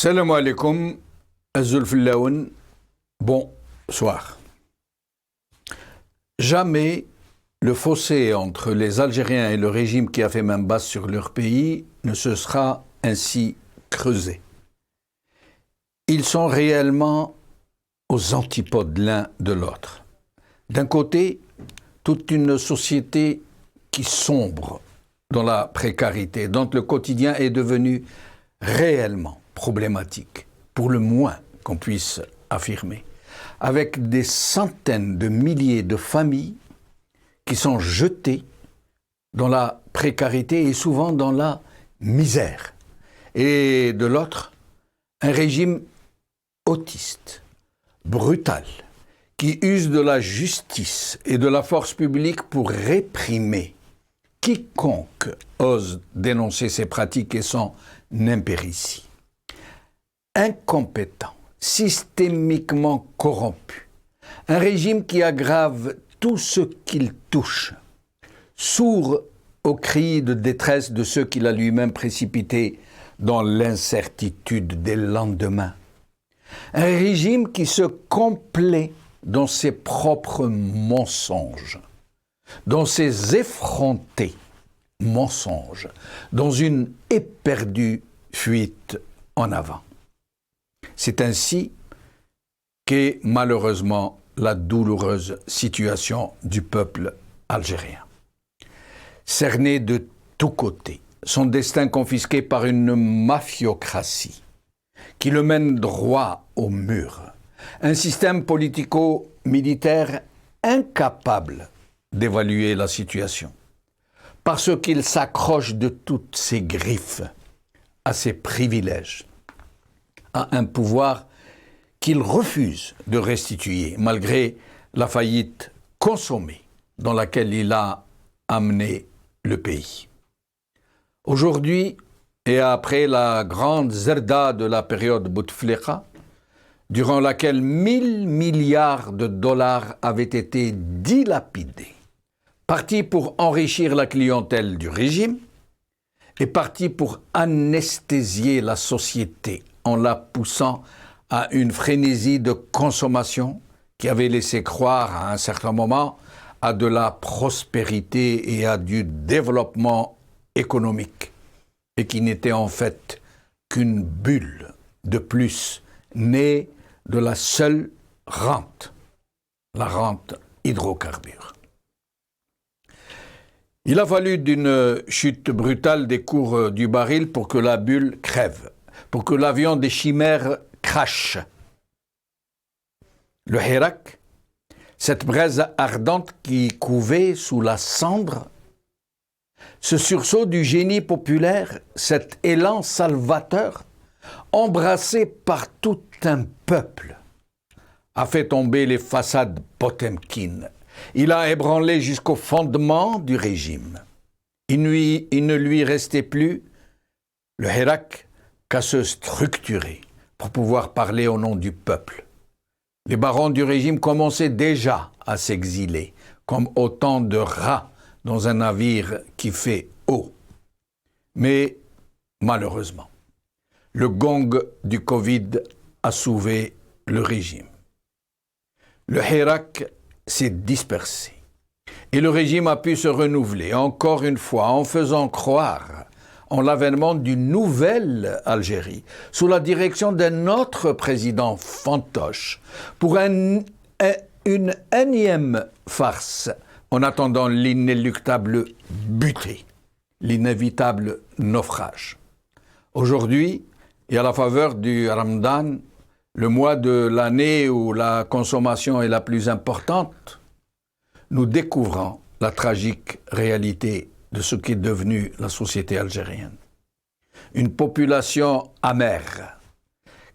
Salam alaikum, Azul Fillaoun, bonsoir. Jamais le fossé entre les Algériens et le régime qui a fait main basse sur leur pays ne se sera ainsi creusé. Ils sont réellement aux antipodes l'un de l'autre. D'un côté, toute une société qui sombre dans la précarité, dont le quotidien est devenu réellement problématique, pour le moins qu'on puisse affirmer, avec des centaines de milliers de familles qui sont jetées dans la précarité et souvent dans la misère. Et de l'autre, un régime autiste, brutal, qui use de la justice et de la force publique pour réprimer quiconque ose dénoncer ses pratiques et son impéritie. Incompétent, systémiquement corrompu, un régime qui aggrave tout ce qu'il touche, sourd aux cris de détresse de ceux qu'il a lui-même précipités dans l'incertitude des lendemains. Un régime qui se complaît dans ses propres mensonges, dans ses effrontés mensonges, dans une éperdue fuite en avant. C'est ainsi qu'est malheureusement la douloureuse situation du peuple algérien. Cerné de tous côtés, son destin confisqué par une mafiocratie qui le mène droit au mur, un système politico-militaire incapable d'évaluer la situation, parce qu'il s'accroche de toutes ses griffes à ses privilèges, à un pouvoir qu'il refuse de restituer, malgré la faillite consommée dans laquelle il a amené le pays. Aujourd'hui, et après la grande zerda de la période Bouteflika, durant laquelle 1000 milliards de dollars avaient été dilapidés, partis pour enrichir la clientèle du régime et partis pour anesthésier la société en la poussant à une frénésie de consommation qui avait laissé croire à un certain moment à de la prospérité et à du développement économique et qui n'était en fait qu'une bulle de plus née de la seule rente, la rente hydrocarbures. Il a fallu d'une chute brutale des cours du baril pour que la bulle crève, pour que l'avion des chimères crache. Le Hirak, cette braise ardente qui couvait sous la cendre, ce sursaut du génie populaire, cet élan salvateur, embrassé par tout un peuple, a fait tomber les façades potemkines. Il a ébranlé jusqu'au fondement du régime. Il ne lui restait plus, le Hirak, qu'à se structurer pour pouvoir parler au nom du peuple. Les barons du régime commençaient déjà à s'exiler, comme autant de rats dans un navire qui fait eau. Mais malheureusement, le gong du Covid a sauvé le régime. Le Hirak s'est dispersé et le régime a pu se renouveler encore une fois en faisant croire en l'avènement d'une nouvelle Algérie sous la direction d'un autre président fantoche pour une énième farce en attendant l'inéluctable butée, l'inévitable naufrage. Aujourd'hui, et à la faveur du Ramadan, le mois de l'année où la consommation est la plus importante, nous découvrons la tragique réalité de ce qu'est devenu la société algérienne. Une population amère,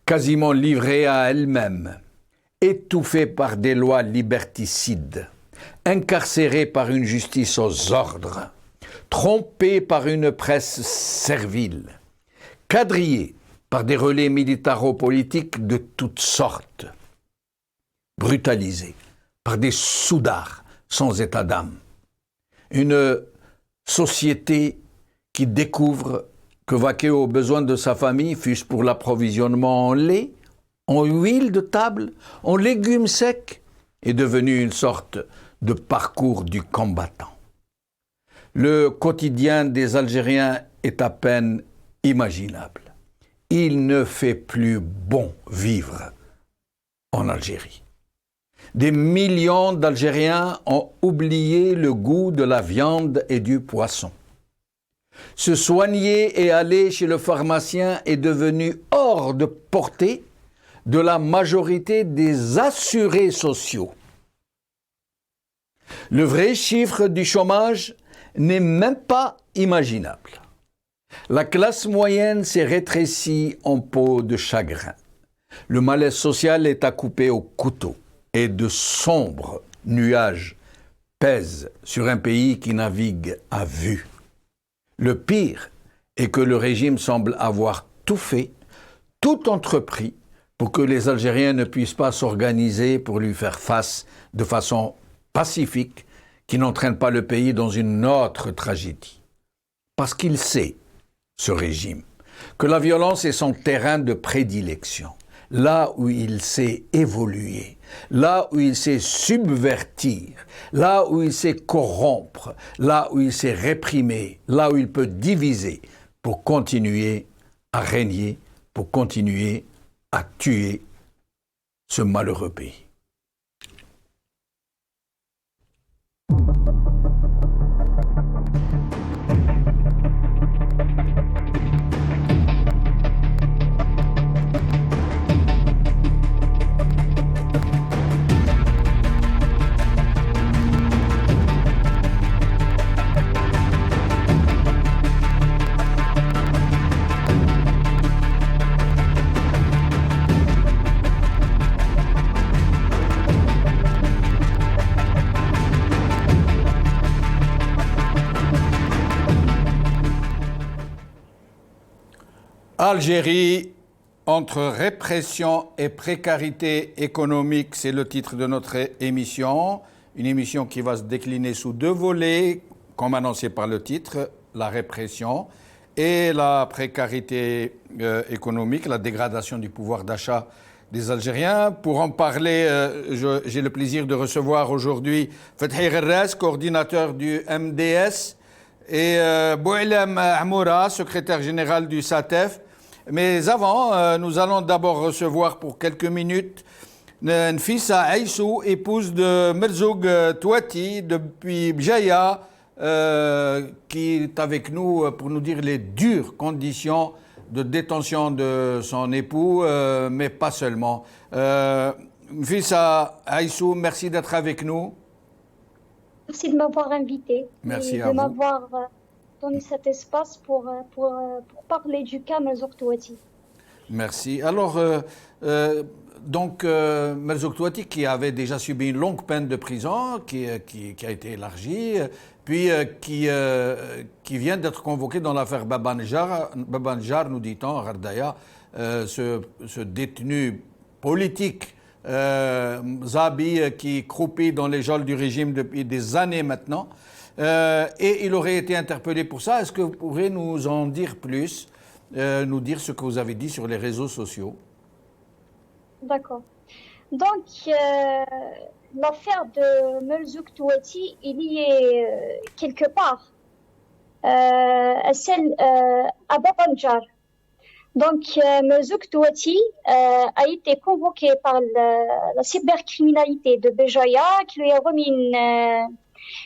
quasiment livrée à elle-même, étouffée par des lois liberticides, incarcérée par une justice aux ordres, trompée par une presse servile, quadrillée par des relais militaro-politiques de toutes sortes, brutalisée par des soudards sans état d'âme. Une société qui découvre que vaquer aux besoins de sa famille, fût-ce pour l'approvisionnement en lait, en huile de table, en légumes secs, est devenu une sorte de parcours du combattant. Le quotidien des Algériens est à peine imaginable. Il ne fait plus bon vivre en Algérie. Des millions d'Algériens ont oublié le goût de la viande et du poisson. Se soigner et aller chez le pharmacien est devenu hors de portée de la majorité des assurés sociaux. Le vrai chiffre du chômage n'est même pas imaginable. La classe moyenne s'est rétrécie en peau de chagrin. Le malaise social est à couper au couteau et de sombres nuages pèsent sur un pays qui navigue à vue. Le pire est que le régime semble avoir tout fait, tout entrepris pour que les Algériens ne puissent pas s'organiser pour lui faire face de façon pacifique qui n'entraîne pas le pays dans une autre tragédie. Parce qu'il sait, ce régime, que la violence est son terrain de prédilection, là où il sait évoluer, là où il sait subvertir, là où il sait corrompre, là où il sait réprimer, là où il peut diviser pour continuer à régner, pour continuer à tuer ce malheureux pays. Algérie, entre répression et précarité économique, c'est le titre de notre émission. Une émission qui va se décliner sous deux volets, comme annoncé par le titre, la répression et la précarité économique, la dégradation du pouvoir d'achat des Algériens. Pour en parler, j'ai le plaisir de recevoir aujourd'hui Fethi Gherres, coordinateur du MDS, et Bouilem Amoura, secrétaire général du SATEF. Mais avant, nous allons d'abord recevoir pour quelques minutes Nfissa Aïssou, épouse de Merzoug Touati depuis Bjaya, qui est avec nous pour nous dire les dures conditions de détention de son époux, mais pas seulement. Nfissa Aïssou, merci d'être avec nous. Merci de m'avoir invité. Merci à de vous. m'avoir donné cet espace pour parler du cas Merzoug Touati. Merci. Alors, Merzoug Touati, qui avait déjà subi une longue peine de prison, qui a été élargie, puis qui vient d'être convoqué dans l'affaire Baba Ndjar, nous dit-on, à Ghardaya, ce détenu politique, Zabi, qui croupit dans les geôles du régime depuis des années maintenant. Et il aurait été interpellé pour ça. Est-ce que vous pourrez nous en dire plus, nous dire ce que vous avez dit sur les réseaux sociaux? D'accord. Donc, l'affaire de Merzoug Touati, il y est quelque part celle à Baba Ndjar. Donc, Merzoug Touati a été convoqué par la cybercriminalité de Béjaïa, qui lui a remis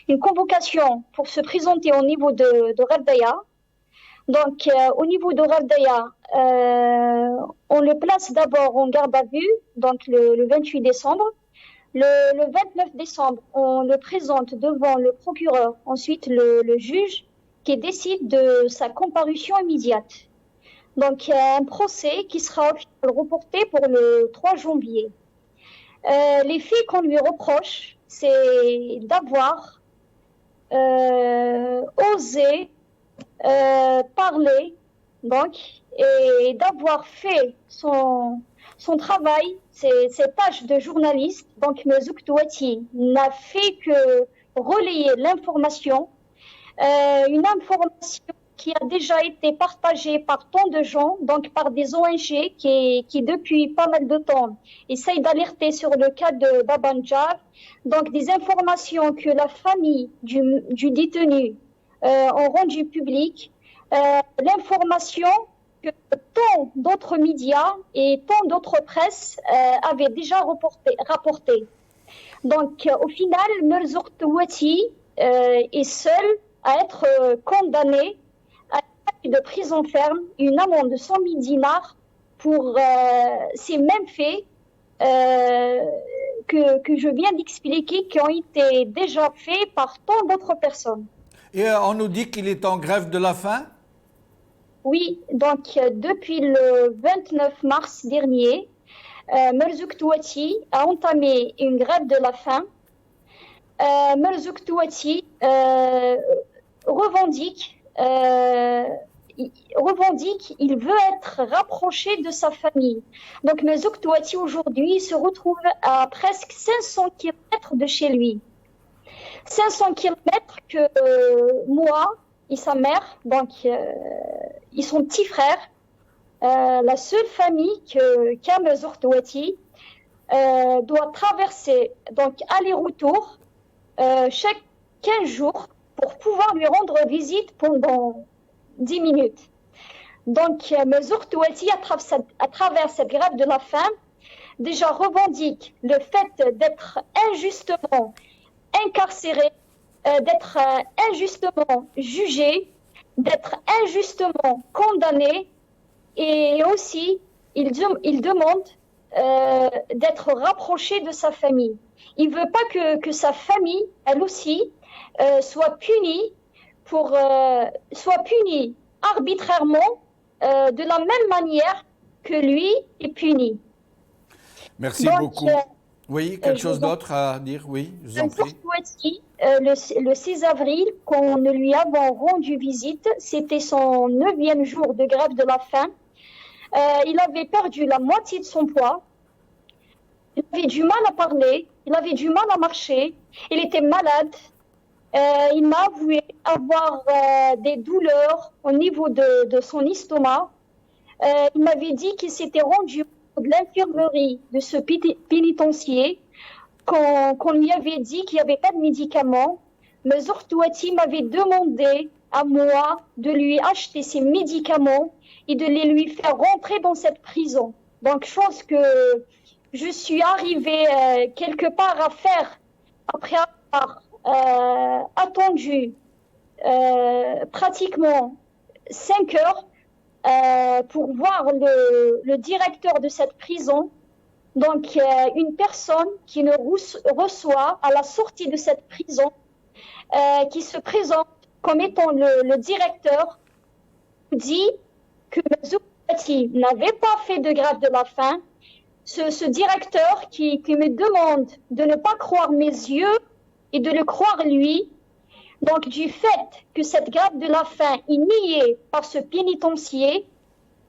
une convocation pour se présenter au niveau de Ghardaya. Donc, au niveau de Ghardaya, on le place d'abord en garde à vue, donc le 28 décembre. Le 29 décembre, on le présente devant le procureur, ensuite le juge, qui décide de sa comparution immédiate. Donc, il y a un procès qui sera reporté pour le 3 janvier. Les faits qu'on lui reproche, c'est d'avoir osé parler, donc, et d'avoir fait son travail, ses tâches de journaliste. Donc, Merzoug Touati n'a fait que relayer l'information, une information qui qui a déjà été partagé par tant de gens, donc par des ONG qui depuis pas mal de temps essayent d'alerter sur le cas de Babanjar. Donc des informations que la famille du détenu ont rendues publiques, l'information que tant d'autres médias et tant d'autres presses avaient déjà rapporté. Donc au final, Merzouk Touati est seul à être condamné à une peine de prison ferme, une amende de 100 000 dinars pour ces mêmes faits que je viens d'expliquer, qui ont été déjà faits par tant d'autres personnes. Et on nous dit qu'il est en grève de la faim? Oui, donc depuis le 29 mars dernier, Merzouk Touati a entamé une grève de la faim. Merzouk Touati revendique, il veut être rapproché de sa famille. Donc Merzouk Touati aujourd'hui se retrouve à presque 500 km de chez lui. 500 km que moi et sa mère, donc ils sont petits frères, la seule famille qu'a Merzouk Touati doit traverser, donc aller-retour, chaque 15 jours pour pouvoir lui rendre visite pendant 10 minutes. Donc, Merzouk Touati, à travers cette grève de la faim, déjà revendique le fait d'être injustement incarcéré, d'être injustement jugé, d'être injustement condamné, et aussi, il demande d'être rapproché de sa famille. Il ne veut pas que sa famille, elle aussi, soit punie arbitrairement de la même manière que lui est puni. Merci beaucoup. Oui, quelque chose d'autre à dire? Oui, je vous en prie. Le 6 avril, quand nous lui avons rendu visite, c'était son 9e jour de grève de la faim. Il avait perdu la moitié de son poids. Il avait du mal à parler, il avait du mal à marcher, il était malade. Il m'a avoué avoir des douleurs au niveau de son estomac. Il m'avait dit qu'il s'était rendu de l'infirmerie de ce pénitencier qu'on lui avait dit qu'il n'y avait pas de médicaments. Merzouk Touati m'avait demandé à moi de lui acheter ses médicaments et de les lui faire rentrer dans cette prison. Donc, je pense que je suis arrivée quelque part à faire, après avoir attendu pratiquement 5 heures pour voir le directeur de cette prison. Donc, une personne qui nous reçoit à la sortie de cette prison, qui se présente comme étant le directeur, dit que Merzouk Touati n'avait pas fait de grève de la faim. Ce directeur qui me demande de ne pas croire mes yeux et de le croire lui. Donc, du fait que cette grève de la faim est niée par ce pénitencier,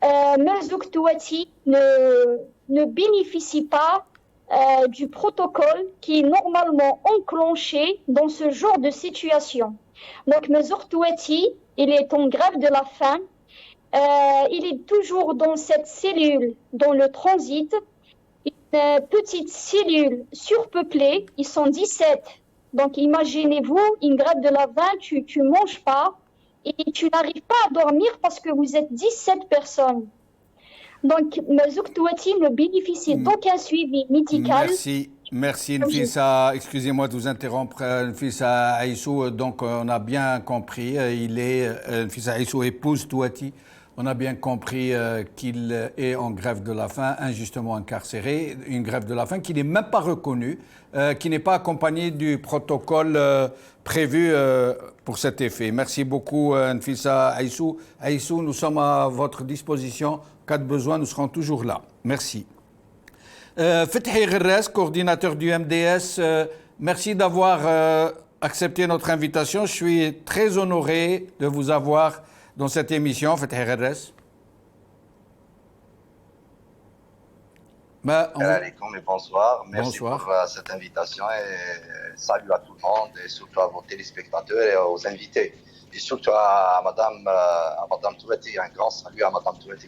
Merzouk Touati ne bénéficie pas du protocole qui est normalement enclenché dans ce genre de situation. Donc, Merzouk Touati, il est en grève de la faim. Il est toujours dans cette cellule, dans le transit, une petite cellule surpeuplée. Ils sont 17. Donc, imaginez-vous, une grève de la faim, tu ne manges pas et tu n'arrives pas à dormir parce que vous êtes 17 personnes. Donc, Merzouk Touati ne bénéficie d'aucun suivi médical. Merci Nfissa. Excusez-moi de vous interrompre, Nfissa Aïssou. Donc, on a bien compris, Nfissa Aïssou épouse Touati. On a bien compris qu'il est en grève de la faim, injustement incarcéré, une grève de la faim qui n'est même pas reconnue, qui n'est pas accompagnée du protocole prévu pour cet effet. Merci beaucoup, Nfissa Aïssou. Aïssou, nous sommes à votre disposition. En cas de besoin, nous serons toujours là. Merci. Fethi Gherres, coordinateur du MDS, merci d'avoir accepté notre invitation. Je suis très honoré de vous avoir dans cette émission, Fethi Gherres. Bonsoir. Merci pour cette invitation et salut à tout le monde et surtout à vos téléspectateurs et aux invités. et surtout à Madame Touretti, un grand salut à Madame Touretti.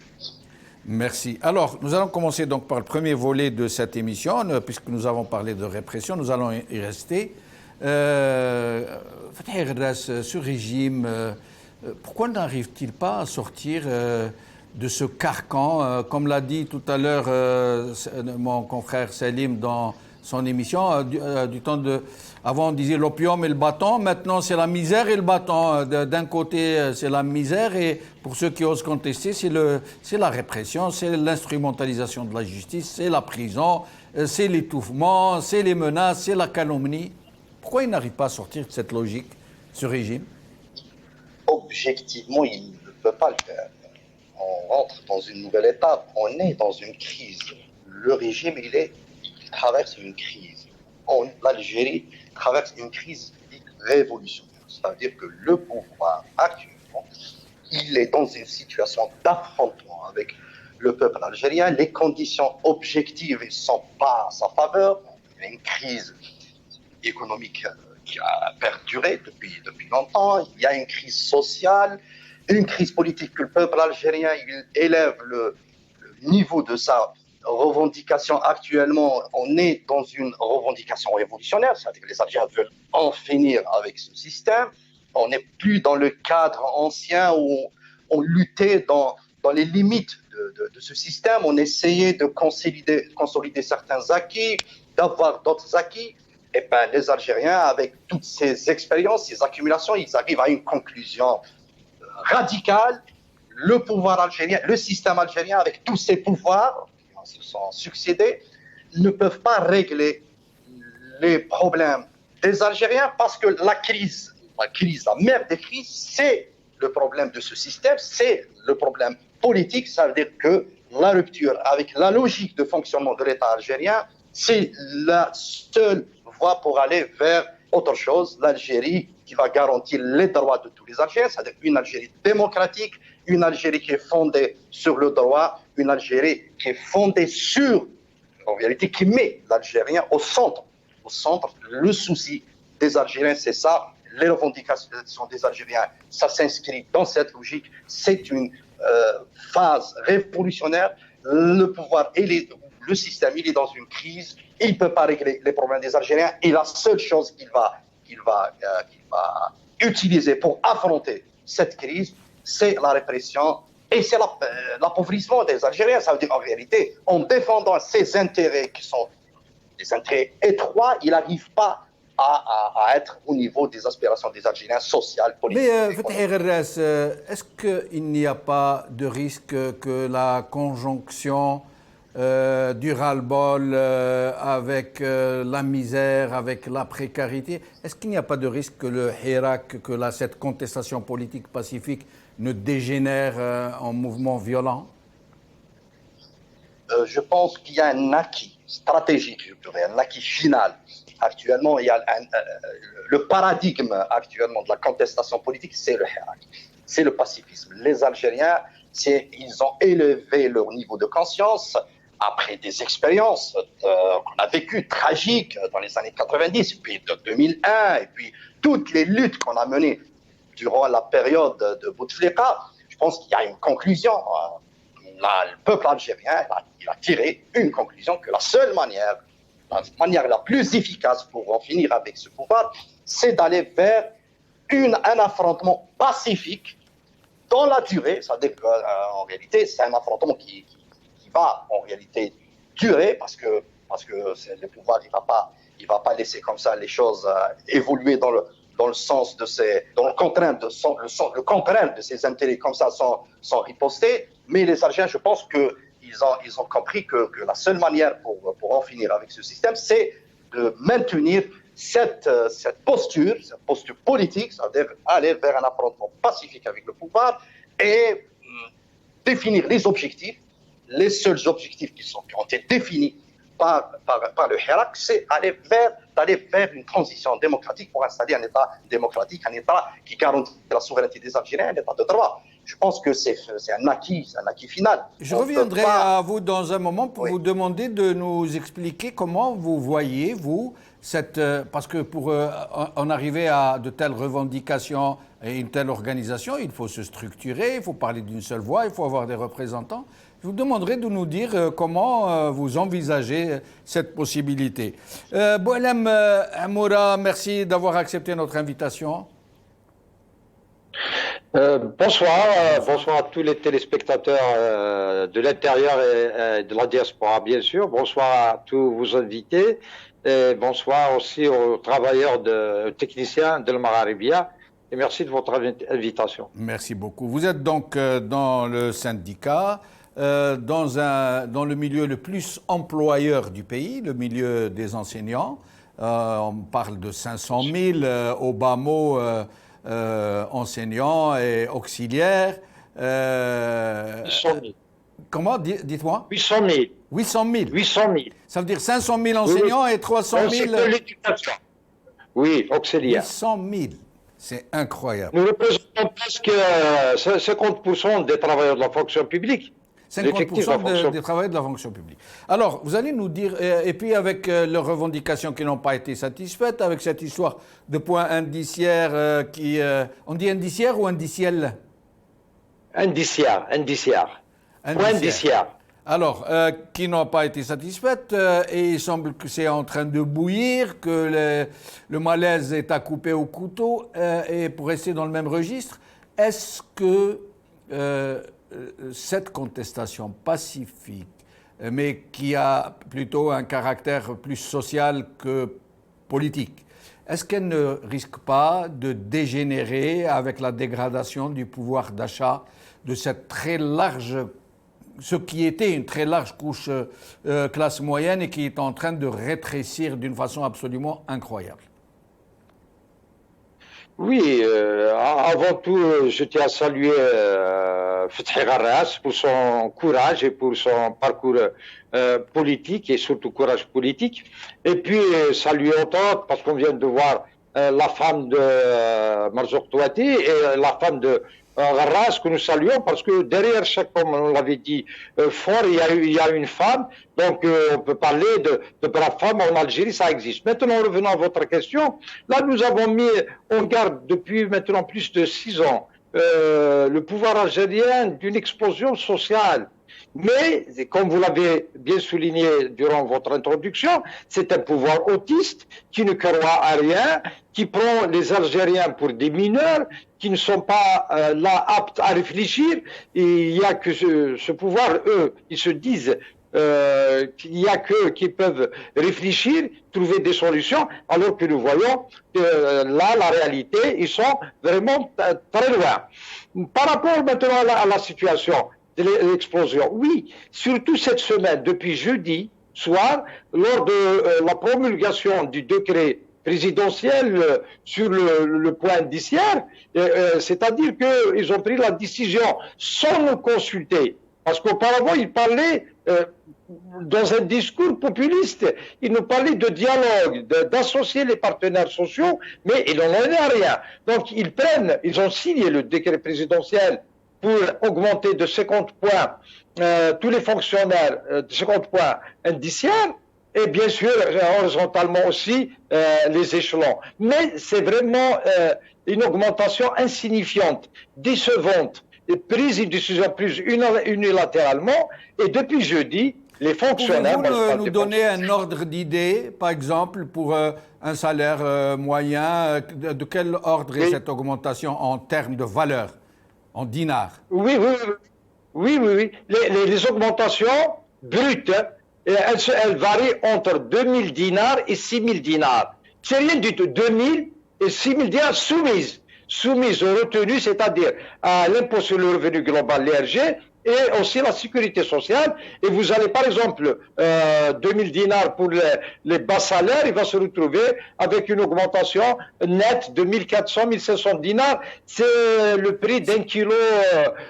Merci. Alors, nous allons commencer donc par le premier volet de cette émission, puisque nous avons parlé de répression, nous allons y rester. Ce régime, pourquoi n'arrive-t-il pas à sortir de ce carcan, comme l'a dit tout à l'heure mon confrère Selim dans son émission, du temps de... Avant, on disait l'opium et le bâton. Maintenant, c'est la misère et le bâton. D'un côté, c'est la misère et pour ceux qui osent contester, c'est la répression, c'est l'instrumentalisation de la justice, c'est la prison, c'est l'étouffement, c'est les menaces, c'est la calomnie. Pourquoi il n'arrive pas à sortir de cette logique, ce régime? Objectivement, il ne peut pas le faire. On rentre dans une nouvelle étape. On est dans une crise. Le régime, il traverse une crise. L'Algérie traverse une crise révolutionnaire. Ça veut dire que le pouvoir actuellement, il est dans une situation d'affrontement avec le peuple algérien. Les conditions objectives ne sont pas à sa faveur. Il y a une crise économique qui a perduré depuis longtemps. Il y a une crise sociale, une crise politique que le peuple algérien il élève le niveau de sa revendication actuellement. On est dans une revendication révolutionnaire, c'est-à-dire que les Algériens veulent en finir avec ce système. On n'est plus dans le cadre ancien où on luttait dans les limites de ce système. On essayait de consolider certains acquis, d'avoir d'autres acquis. Et bien, les Algériens, avec toutes ces expériences, ces accumulations, ils arrivent à une conclusion radicale. Le pouvoir algérien, le système algérien, avec tous ses pouvoirs qui se sont succédés, ne peuvent pas régler les problèmes des Algériens parce que la mère des crises, c'est le problème de ce système, c'est le problème politique. Ça veut dire que la rupture avec la logique de fonctionnement de l'État algérien, c'est la seule voie pour aller vers autre chose, l'Algérie qui va garantir les droits de tous les Algériens, c'est-à-dire une Algérie démocratique, une Algérie qui est fondée sur le droit, une Algérie qui est fondée sur, en vérité, qui met l'Algérien au centre. Au centre, le souci des Algériens, c'est ça. Les revendications des Algériens, ça s'inscrit dans cette logique. C'est une phase révolutionnaire. Le pouvoir et le système, il est dans une crise. Il ne peut pas régler les problèmes des Algériens. Et la seule chose qu'il va utiliser pour affronter cette crise, c'est la répression et c'est l'appauvrissement des Algériens. Ça veut dire en réalité, en défendant ses intérêts qui sont des intérêts étroits, il n'arrive pas à être au niveau des aspirations des Algériens sociales, politiques. Mais Fethi Guerres, est-ce qu'il n'y a pas de risque que la conjonction du ras-le-bol avec la misère, avec la précarité, est-ce qu'il n'y a pas de risque que le Hirak, que cette contestation politique pacifique ne dégénère en mouvement violent? Je pense qu'il y a un acquis stratégique, je dirais, un acquis final. Actuellement, il y a le paradigme actuellement de la contestation politique, c'est le Hirak, c'est le pacifisme. Les Algériens, ils ont élevé leur niveau de conscience après des expériences qu'on a vécues tragiques dans les années 90, puis de 2001, et puis toutes les luttes qu'on a menées durant la période de Bouteflika. Je pense qu'il y a une conclusion. Le peuple algérien, il a tiré une conclusion que la seule manière, la plus efficace pour en finir avec ce pouvoir, c'est d'aller vers un affrontement pacifique dans la durée. C'est-à-dire qu'en réalité, c'est un affrontement qui va en réalité durer parce que le pouvoir il va pas laisser comme ça les choses évoluer dans le sens de dans le contrainte de ses intérêts comme ça sans riposter. Mais les Algériens, je pense qu'ils ont compris que la seule manière pour en finir avec ce système, c'est de maintenir cette posture politique, c'est-à-dire aller vers un affrontement pacifique avec le pouvoir et définir les objectifs. Les seuls objectifs qui ont été définis par le Hirak, c'est d'aller vers une transition démocratique pour installer un État démocratique, un État qui garantit la souveraineté des Algériens, un État de droit. Je pense que c'est un acquis final. Je reviendrai à vous dans un moment pour vous demander de nous expliquer comment vous voyez, vous, parce que pour en arriver à de telles revendications et une telle organisation, il faut se structurer, il faut parler d'une seule voix, il faut avoir des représentants. Je vous demanderai de nous dire comment vous envisagez cette possibilité. Boualem Amoura, merci d'avoir accepté notre invitation. Bonsoir à tous les téléspectateurs de l'intérieur et de la diaspora, bien sûr. Bonsoir à tous vos invités et bonsoir aussi aux travailleurs techniciens de l'Magharibia. Et merci de votre invitation. Merci beaucoup. Vous êtes donc dans le syndicat, dans le milieu le plus employeur du pays, le milieu des enseignants. On parle de 500 000 au bas mot enseignants et auxiliaires. 800 000. Comment? Dites-moi. 800 000. 800 000. 800 000. Ça veut dire 500 000 enseignants et 300 000... de l'éducation. Oui, auxiliaires. 800 000. C'est incroyable. Nous représentons presque 50% des travailleurs de la fonction publique. 50% des travailleurs de la fonction publique. Alors, vous allez nous dire, et puis avec leurs revendications qui n'ont pas été satisfaites, avec cette histoire de points indiciaires on dit indiciaire ou indiciel? Indiciaire. Point indiciaire. Alors, qui n'ont pas été satisfaites, et il semble que c'est en train de bouillir, que le malaise est à couper au couteau, et pour rester dans le même registre, est-ce que cette contestation pacifique, mais qui a plutôt un caractère plus social que politique, est-ce qu'elle ne risque pas de dégénérer avec la dégradation du pouvoir d'achat de cette très large, ce qui était une très large couche classe moyenne et qui est en train de rétrécir d'une façon absolument incroyable? Oui, avant tout, je tiens à saluer Fethi Garras pour son courage et pour son parcours politique et surtout courage politique. Et puis saluer autant, parce qu'on vient de voir la femme de Marzouk Touati et la femme de Garras, que nous saluons, parce que derrière chaque homme, on l'avait dit fort, il y a une femme. Donc on peut parler de braves femmes en Algérie, ça existe. Maintenant, revenons à votre question. Là, nous avons mis en garde depuis maintenant plus de 6 ans le pouvoir algérien d'une explosion sociale. Mais, comme vous l'avez bien souligné durant votre introduction, c'est un pouvoir autiste qui ne croit à rien, qui prend les Algériens pour des mineurs, qui ne sont pas là aptes à réfléchir. Et il n'y a que ce pouvoir, eux, ils se disent qu'il n'y a qu'eux qui peuvent réfléchir, trouver des solutions, alors que nous voyons que là, la réalité, ils sont vraiment très loin. Par rapport maintenant à la situation de l'explosion, oui, surtout cette semaine, depuis jeudi soir, lors de la promulgation du décret présidentiel sur le point indiciaire, c'est-à-dire qu'ils ont pris la décision sans nous consulter. Parce qu'auparavant, ils parlaient dans un discours populiste. Ils nous parlaient de dialogue, d'associer les partenaires sociaux, mais il n'en est rien. Donc, ils ont signé le décret présidentiel pour augmenter de 50 points tous les fonctionnaires, de 50 points indiciaires, et bien sûr, horizontalement aussi, les échelons. Mais c'est vraiment une augmentation insignifiante, décevante, prise une décision prise unilatéralement, et depuis jeudi, les fonctionnaires... Pouvez-vous nous donner un ordre d'idée, par exemple, pour un salaire moyen, de quel ordre est cette augmentation en termes de valeur, en dinars? Oui. Les augmentations brutes, elles varient entre 2000 dinars et 6000 dinars. C'est rien du tout. 2000 et 6000 dinars soumises aux retenues, c'est-à-dire à l'impôt sur le revenu global, l'IRG, et aussi la sécurité sociale. Et vous allez, par exemple, 2000 dinars pour les bas salaires, il va se retrouver avec une augmentation nette de 1400, 1500 dinars. C'est le prix d'un kilo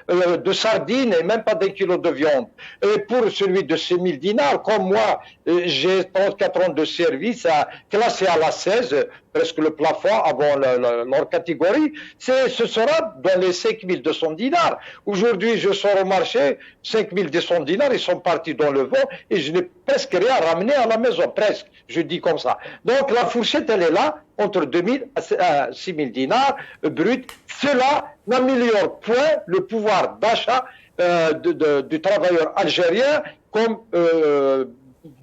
de sardines et même pas d'un kilo de viande. Et pour celui de 6000 dinars, comme moi, j'ai 34 ans de service classé à la 16, presque le plafond avant leur catégorie, ce sera dans les 5200 dinars. Aujourd'hui, je sors au marché marché, 5200 dinars, ils sont partis dans le vent et je n'ai presque rien ramené à la maison, presque, je dis comme ça. Donc la fourchette, elle est là, entre 2000 à 6000 dinars brut. Cela n'améliore point le pouvoir d'achat du travailleur algérien, comme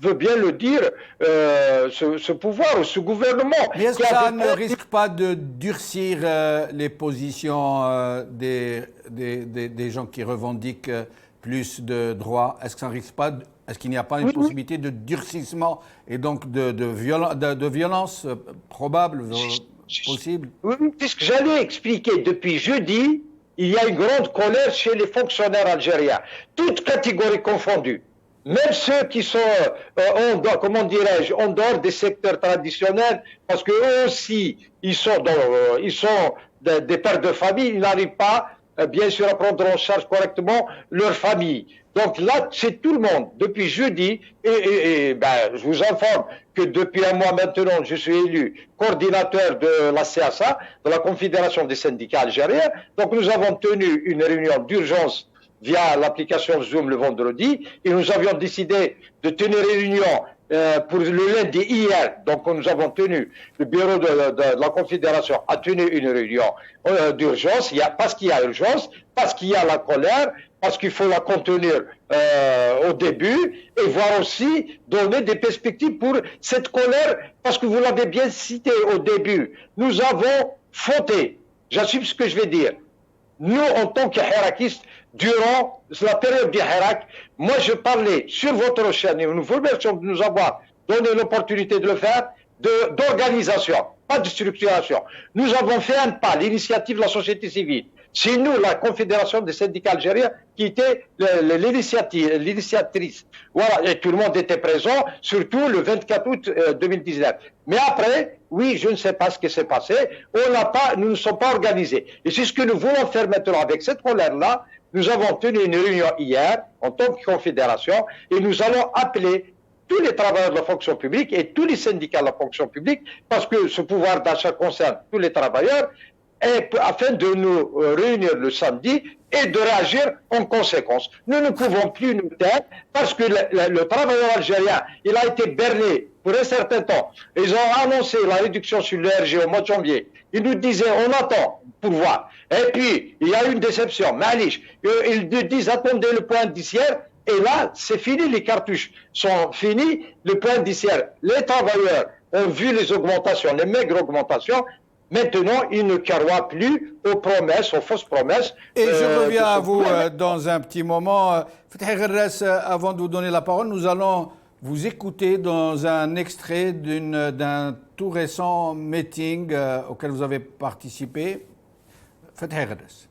veut bien le dire ce pouvoir ou ce gouvernement. Mais est-ce que ça ne risque pas de durcir les positions des gens qui revendiquent plus de droits? Est-ce que ça ne risque pas, est-ce qu'il n'y a pas une possibilité de durcissement et donc de violence probable, possible? Oui, puisque j'allais expliquer depuis jeudi, il y a une grande colère chez les fonctionnaires algériens, toutes catégories confondues. Même ceux qui sont, comment dirais-je, en dehors des secteurs traditionnels, parce qu'eux aussi, ils sont des pères de famille, ils n'arrivent pas, bien sûr, à prendre en charge correctement leur famille. Donc là, c'est tout le monde. Depuis jeudi, je vous informe que depuis un mois maintenant, je suis élu coordinateur de la CSA, de la Confédération des syndicats algériens. Donc nous avons tenu une réunion d'urgence via l'application Zoom le vendredi, et nous avions décidé de tenir une réunion pour le lundi hier. Donc nous avons tenu, le bureau de la Confédération a tenu une réunion d'urgence, parce qu'il y a urgence, parce qu'il y a la colère, parce qu'il faut la contenir au début, et voir aussi donner des perspectives pour cette colère, parce que vous l'avez bien cité au début, nous avons fauté, j'assume ce que je vais dire. Nous, en tant que hirakistes, durant la période du Hirak, moi je parlais sur votre chaîne, et nous vous remercions de nous avoir donné l'opportunité de le faire, d'organisation, pas de structuration. Nous avons fait un pas, l'initiative de la société civile. C'est nous, la Confédération des syndicats algériens, qui était l'initiatrice. Voilà, et tout le monde était présent, surtout le 24 août 2019. Mais après, oui, je ne sais pas ce qui s'est passé, nous ne sommes pas organisés. Et c'est ce que nous voulons faire maintenant avec cette colère-là. Nous avons tenu une réunion hier, en tant que confédération, et nous allons appeler tous les travailleurs de la fonction publique et tous les syndicats de la fonction publique, parce que ce pouvoir d'achat concerne tous les travailleurs, afin de nous réunir le samedi et de réagir en conséquence. Nous ne pouvons plus nous taire parce que le travailleur algérien, il a été berné pour un certain temps. Ils ont annoncé la réduction sur l'ERG au mois de janvier. Ils nous disaient, on attend pour voir. Et puis, il y a eu une déception, malice. Ils nous disent, attendez le point indiciaire. Et là, c'est fini, les cartouches sont finis, le point indiciaire. Les travailleurs ont vu les augmentations, les maigres augmentations. Maintenant, ils ne croient plus aux promesses, aux fausses promesses. Et je reviens à vous dans un petit moment. Fethi Guerres, avant de vous donner la parole, nous allons vous écouter dans un extrait d'un tout récent meeting auquel vous avez participé. Fethi Guerres.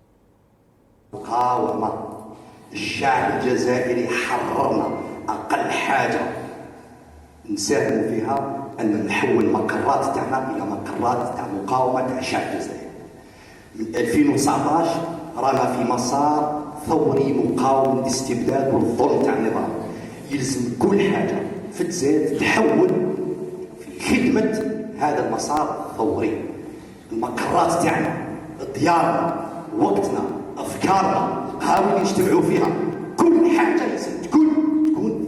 الشعب الجزائري حررنا أقل حاجة نساهم فيها أن نحول المقرات تاعنا إلى مقرات تاع مقاومة تاع الشعب الجزائري. من 2019 رانا في مسار ثوري مقاوم للاستبداد والظلم تاع النظام. يلزم كل حاجة في الجزائر تحول في خدمة هذا المسار الثوري. المقرات تاعنا، ديارنا، وقتنا، أفكارنا، القهاوي اللي نجتمعوا فيها، كل حاجة لازم تكون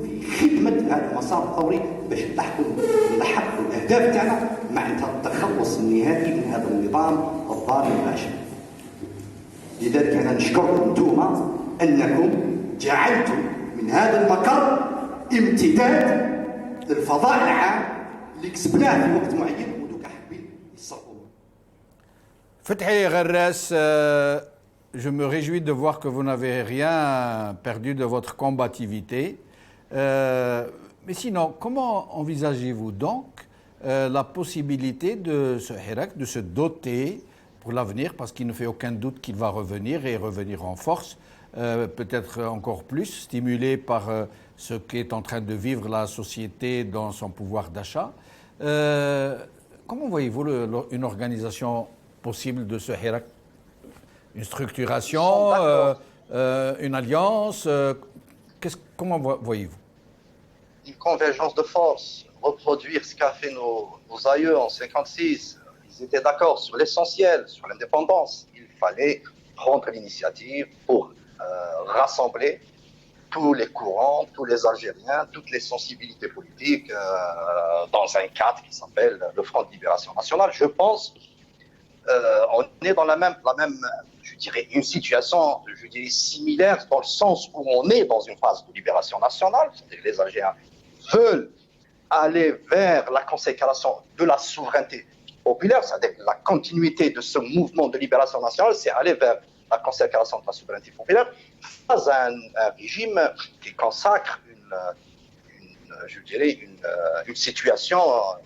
في خدمة هذا المسار الثوري باش نحققوا الأهداف تاعنا، معناتها التخلص النهائي من هذا النظام الظالم الباشا. لذلك أنا نشكركم انتوما أنكم جعلتم من هذا المقر امتداد للفضاء العام اللي كسبناه في وقت معين ودوك حابين يصرفوا. Fethi Guerres, je me réjouis de voir que vous n'avez rien perdu de votre combativité. Mais sinon, comment envisagez-vous donc la possibilité de ce Hirak, de se doter pour l'avenir, parce qu'il ne fait aucun doute qu'il va revenir et revenir en force, peut-être encore plus, stimulé par ce qu'est en train de vivre la société dans son pouvoir d'achat. Comment voyez-vous une organisation possible de ce Hirak? Une structuration, une alliance, comment voyez-vous? Une convergence de forces, reproduire ce qu'a fait nos aïeux en 1956. Ils étaient d'accord sur l'essentiel, sur l'indépendance. Il fallait prendre l'initiative pour rassembler tous les courants, tous les Algériens, toutes les sensibilités politiques dans un cadre qui s'appelle le Front de Libération Nationale. Je pense on est dans la même, je dirais, une situation, je dirais, similaire dans le sens où on est dans une phase de libération nationale, c'est-à-dire les Algériens veulent aller vers la consécration de la souveraineté populaire, c'est-à-dire la continuité de ce mouvement de libération nationale, c'est aller vers la consécration de la souveraineté populaire face à un régime qui consacre je dirais, une situation à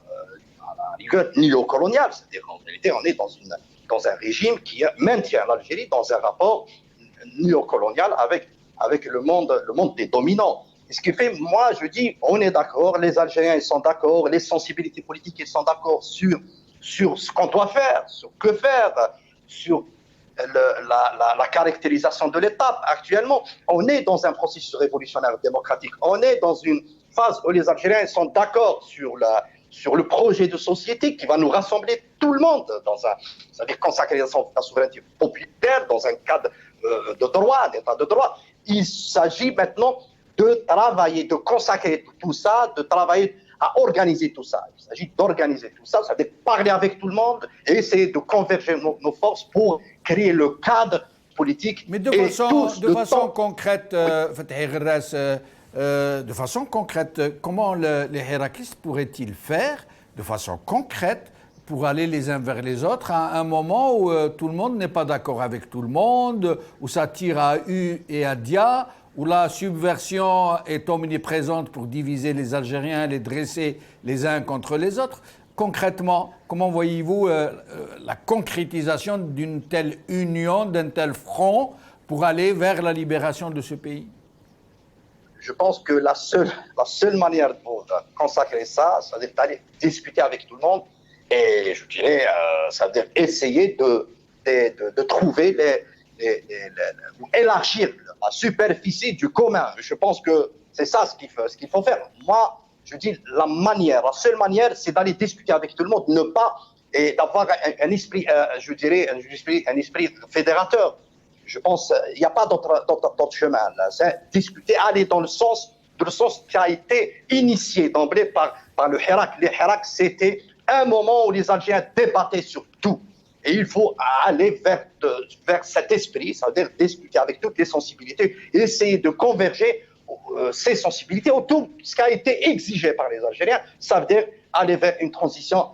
la rigueur néocoloniale. C'est-à-dire qu'en réalité, on est dans un régime qui maintient l'Algérie dans un rapport néocolonial avec le monde des dominants. Et ce qui fait, moi, je dis, on est d'accord, les Algériens, ils sont d'accord, les sensibilités politiques, ils sont d'accord sur ce qu'on doit faire, sur que faire, sur la caractérisation de l'État. Actuellement, on est dans un processus révolutionnaire démocratique. On est dans une phase où les Algériens sont d'accord sur le projet de société qui va nous rassembler tout le monde c'est-à-dire consacrer la souveraineté populaire dans un cadre de droit, d'état de droit. Il s'agit maintenant de travailler, de consacrer tout ça, de travailler à organiser tout ça. Il s'agit d'organiser tout ça, c'est-à-dire parler avec tout le monde et essayer de converger nos forces pour créer le cadre politique. Mais de façon concrète, Fethi Guerres, de façon concrète, comment les hirakistes pourraient-ils faire de façon concrète pour aller les uns vers les autres à un moment où tout le monde n'est pas d'accord avec tout le monde, où ça tire à U et à Dia, où la subversion est omniprésente pour diviser les Algériens, les dresser les uns contre les autres. Concrètement, comment voyez-vous la concrétisation d'une telle union, d'un tel front pour aller vers la libération de ce pays? Je pense que la seule manière pour consacrer ça, c'est d'aller discuter avec tout le monde et je dirais, ça veut dire essayer de trouver ou élargir la superficie du commun. Je pense que c'est ça ce qu'il faut faire. Moi, je dis la seule manière, c'est d'aller discuter avec tout le monde, ne pas et d'avoir un esprit, je dirais, un esprit fédérateur. Je pense qu'il n'y a pas d'autre chemin. Là. C'est discuter, aller dans le sens qui a été initié d'emblée par le Hirak. Les Hirak, c'était un moment où les Algériens débattaient sur tout. Et il faut aller vers cet esprit, c'est-à-dire discuter avec toutes les sensibilités, et essayer de converger ces sensibilités autour de ce qui a été exigé par les Algériens. Ça veut dire aller vers une transition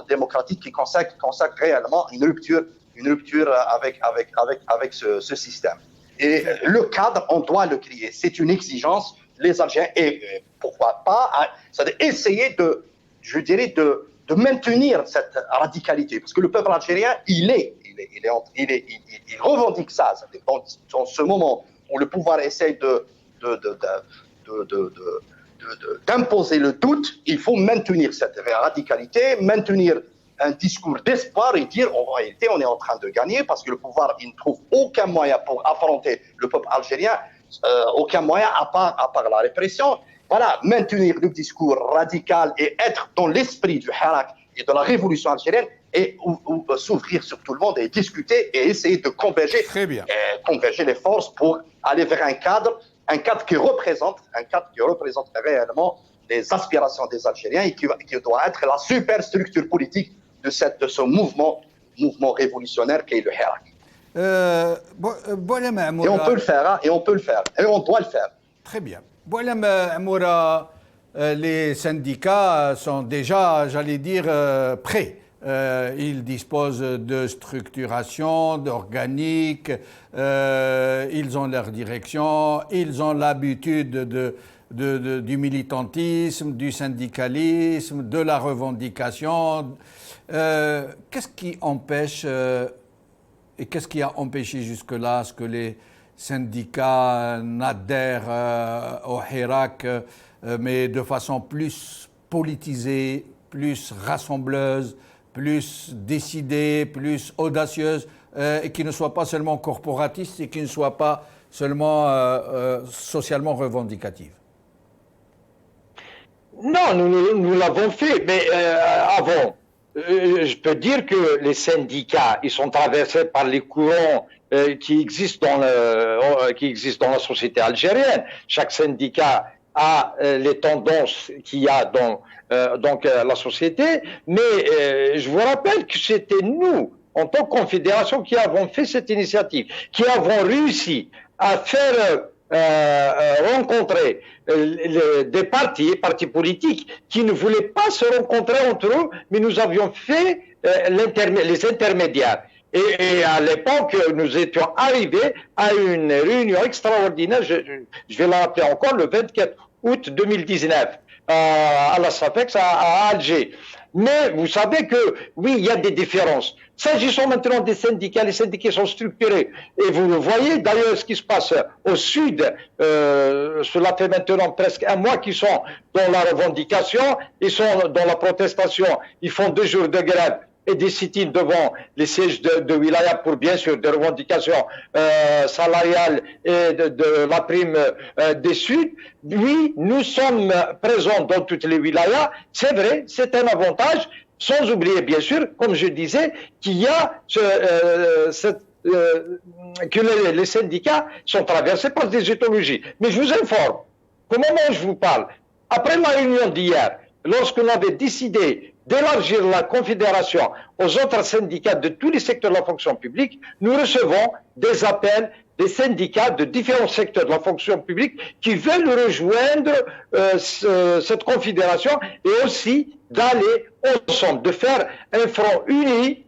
démocratique qui consacre réellement une rupture avec ce système. Et le cadre, on doit le créer. C'est une exigence. Les Algériens, et pourquoi pas, c'est-à-dire essayer de maintenir cette radicalité. Parce que le peuple algérien, il revendique ça. C'est-à-dire dans ce moment où le pouvoir essaie d'imposer le doute, il faut maintenir cette radicalité, maintenir un discours d'espoir et dire en réalité on est en train de gagner parce que le pouvoir il ne trouve aucun moyen pour affronter le peuple algérien, aucun moyen à part la répression. Voilà, maintenir le discours radical et être dans l'esprit du Hirak et de la révolution algérienne et s'ouvrir sur tout le monde et discuter et essayer de converger les forces pour aller vers un cadre qui représente réellement les aspirations des Algériens et qui doit être la superstructure politique de ce mouvement révolutionnaire qu'est le Hirak. Et on peut le faire, et on doit le faire. Très bien. Boualem Amoura, les syndicats sont déjà, j'allais dire, prêts. Ils disposent de structuration, d'organique, ils ont leur direction, ils ont l'habitude du militantisme, du syndicalisme, de la revendication. Qu'est-ce qui empêche et qu'est-ce qui a empêché jusque-là ce que les syndicats n'adhèrent au Hirak, mais de façon plus politisée, plus rassembleuse, plus décidée, plus audacieuse, et qui ne soit pas seulement corporatiste et qui ne soit pas seulement socialement revendicative? Non, nous l'avons fait, mais avant. je peux dire que les syndicats, ils sont traversés par les courants qui existent dans la société algérienne. Chaque syndicat a les tendances qu'il y a dans la société, mais je vous rappelle que c'était nous, en tant que confédération, qui avons fait cette initiative, qui avons réussi à faire rencontrer des partis politiques qui ne voulaient pas se rencontrer entre eux, mais nous avions fait les intermédiaires. Et à l'époque, nous étions arrivés à une réunion extraordinaire, je vais la rappeler encore, le 24 août 2019, à la SAFEX à Alger. Mais vous savez que, oui, il y a des différences. S'agissant maintenant des syndicats, les syndicats sont structurés. Et vous le voyez, d'ailleurs, ce qui se passe au sud, cela fait maintenant presque un mois qu'ils sont dans la revendication, ils sont dans la protestation, ils font 2 jours de grève et des sit-ins devant les sièges de wilaya pour bien sûr des revendications salariales et de la prime des Suds. Oui, nous sommes présents dans toutes les wilayas, c'est vrai, c'est un avantage, sans oublier bien sûr, comme je disais, qu'il y a que les syndicats sont traversés par des éthologies. Mais je vous informe qu'au moment où je vous parle, après la réunion d'hier, lorsqu'on avait décidé d'élargir la confédération aux autres syndicats de tous les secteurs de la fonction publique, nous recevons des appels des syndicats de différents secteurs de la fonction publique qui veulent rejoindre cette confédération et aussi d'aller ensemble, de faire un front uni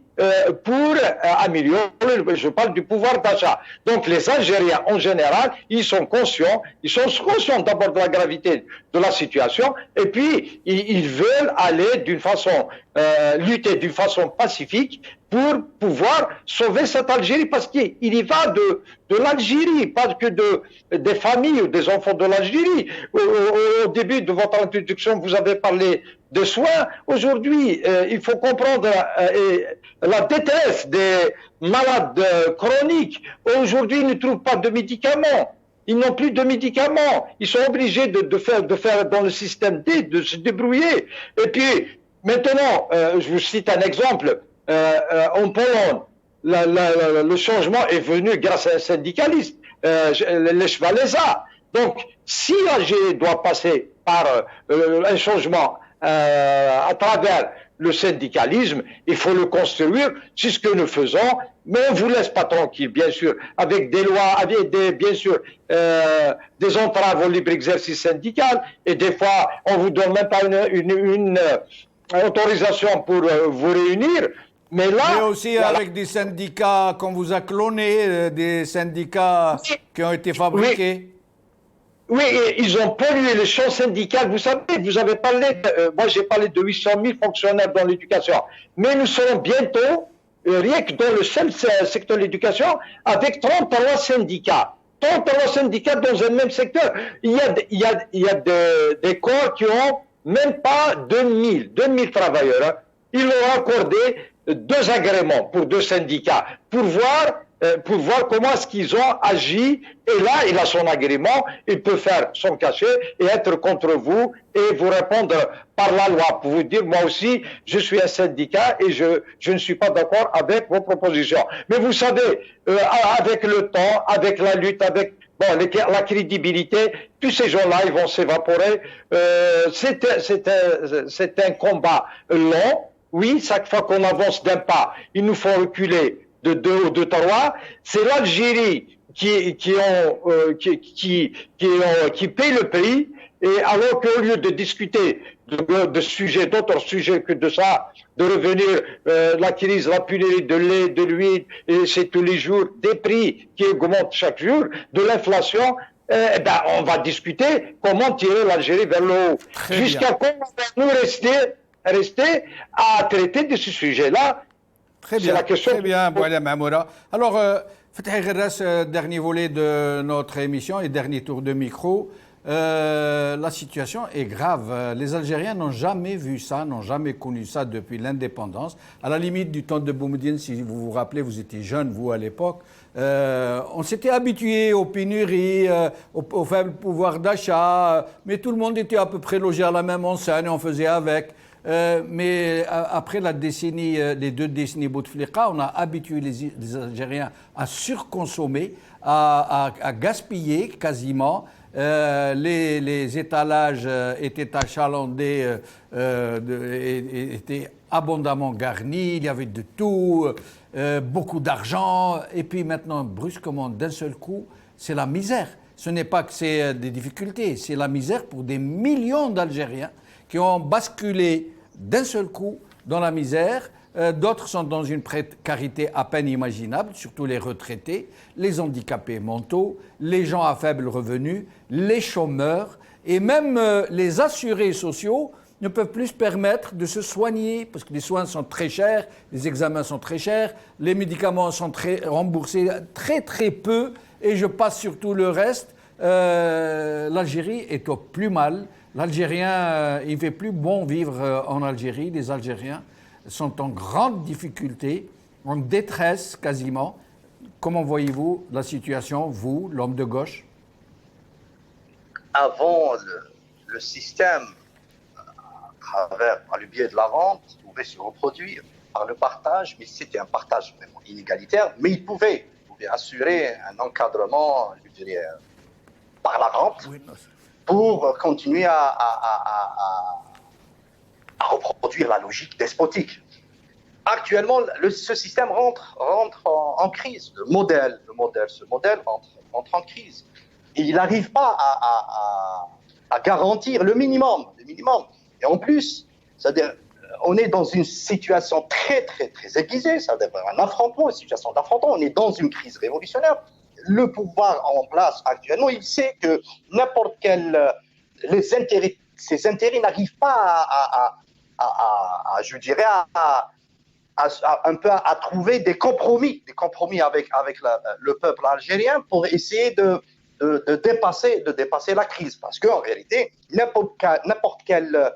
pour améliorer, je parle du pouvoir d'achat. Donc les Algériens en général, ils sont conscients d'abord de la gravité de la situation et puis ils veulent aller d'une façon, lutter d'une façon pacifique pour pouvoir sauver cette Algérie parce qu'il y va de l'Algérie, pas que des familles ou des enfants de l'Algérie. Au début de votre introduction, vous avez parlé de soins. Aujourd'hui, il faut comprendre la détresse des malades chroniques. Aujourd'hui, ils ne trouvent pas de médicaments. Ils n'ont plus de médicaments. Ils sont obligés de faire dans le système D, de se débrouiller. Et puis, maintenant, je vous cite un exemple. En Pologne, le changement est venu grâce à un syndicaliste, Lech Walesa. Donc, si l'Algérie doit passer par un changement à travers le syndicalisme, il faut le construire, c'est ce que nous faisons, mais on ne vous laisse pas tranquille, bien sûr, avec des lois, avec bien sûr, des entraves au libre exercice syndical, et des fois, on vous donne même pas une autorisation pour vous réunir. Mais là, et aussi voilà, avec des syndicats qu'on vous a clonés, des syndicats qui ont été fabriqués. Oui, ils ont pollué le champ syndical. Vous savez, vous avez parlé, moi j'ai parlé de 800 000 fonctionnaires dans l'éducation. Mais nous serons bientôt, rien que dans le seul secteur de l'éducation, avec 33 syndicats. 33 syndicats dans un même secteur. Il y a des corps qui ont même pas 2000 travailleurs. Hein. Ils ont accordé 2 agréments pour 2 syndicats pour voir comment est-ce qu'ils ont agi. Et là, il a son agrément, il peut faire son cachet et être contre vous et vous répondre par la loi pour vous dire, moi aussi, je suis un syndicat et je ne suis pas d'accord avec vos propositions. Mais vous savez, avec le temps, avec la lutte, avec la crédibilité, tous ces gens-là, ils vont s'évaporer. C'est un combat long. Oui, chaque fois qu'on avance d'un pas, il nous faut reculer de 2 ou de 3. C'est l'Algérie qui paye le prix. Et alors qu'au lieu de discuter d'autres sujets que de ça, de revenir la crise, la pénurie de lait, de l'huile, et c'est tous les jours des prix qui augmentent chaque jour, de l'inflation. On va discuter comment tirer l'Algérie vers le haut. Jusqu'à quand on va nous rester à traiter de ce sujet-là. Très bien, très bien, Boualem Amoura. Alors, Fethi Guerras, dernier volet de notre émission et dernier tour de micro. La situation est grave. Les Algériens n'ont jamais vu ça, n'ont jamais connu ça depuis l'indépendance. À la limite du temps de Boumedienne, si vous vous rappelez, vous étiez jeune, vous, à l'époque. On s'était habitué aux pénuries, au faible pouvoir d'achat, mais tout le monde était à peu près logé à la même enseigne, on faisait avec. Mais après les 2 décennies Bouteflika, on a habitué les Algériens à surconsommer, à gaspiller quasiment. Les étalages étaient achalandés, étaient abondamment garnis, il y avait de tout, beaucoup d'argent. Et puis maintenant, brusquement, d'un seul coup, c'est la misère. Ce n'est pas que c'est des difficultés, c'est la misère pour des millions d'Algériens qui ont basculé d'un seul coup dans la misère. D'autres sont dans une précarité à peine imaginable, surtout les retraités, les handicapés mentaux, les gens à faible revenu, les chômeurs et même les assurés sociaux ne peuvent plus se permettre de se soigner parce que les soins sont très chers, les examens sont très chers, les médicaments sont remboursés très peu et je passe sur tout le reste. L'Algérie est au plus mal. L'Algérien, il ne fait plus bon vivre en Algérie. Les Algériens sont en grande difficulté, en détresse quasiment. Comment voyez-vous la situation, vous, l'homme de gauche? Avant, le système, par le biais de la vente, pouvait se reproduire par le partage, mais c'était un partage vraiment inégalitaire, mais il pouvait assurer un encadrement, je dirais, par la vente, pour continuer à reproduire la logique despotique. Actuellement, ce système rentre en crise. Ce modèle rentre en crise. Et il n'arrive pas à garantir le minimum. Et en plus, c'est-à-dire, on est dans une situation très aiguisée, c'est-à-dire un affrontement, une situation d'affrontement. On est dans une crise révolutionnaire. Le pouvoir en place actuellement, il sait que ses intérêts n'arrivent pas je dirais, un peu à trouver des compromis avec le peuple algérien pour essayer de dépasser la crise. Parce qu'en réalité, n'importe quel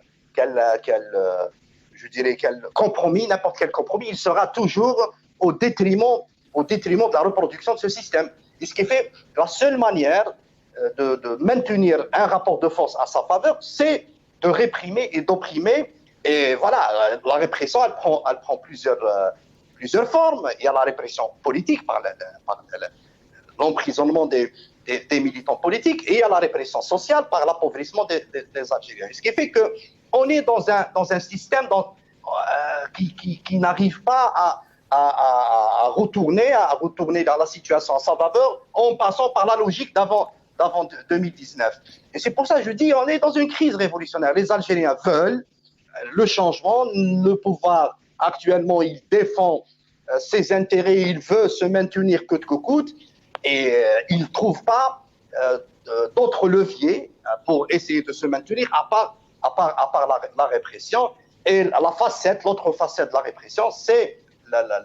compromis, il sera toujours au détriment de la reproduction de ce système. Et ce qui fait la seule manière de maintenir un rapport de force à sa faveur, c'est de réprimer et d'opprimer. Et voilà, la répression, elle prend plusieurs formes. Il y a la répression politique par l'emprisonnement des militants politiques, et il y a la répression sociale par l'appauvrissement des Algériens. Ce qui fait qu'on est dans un système qui n'arrive pas à retourner dans la situation à sa faveur en passant par la logique d'avant 2019. Et c'est pour ça que je dis, on est dans une crise révolutionnaire. Les Algériens veulent le changement, le pouvoir actuellement il défend ses intérêts, il veut se maintenir coûte que coûte, et il ne trouve pas d'autres leviers pour essayer de se maintenir à part la répression. Et l'autre facette de la répression, c'est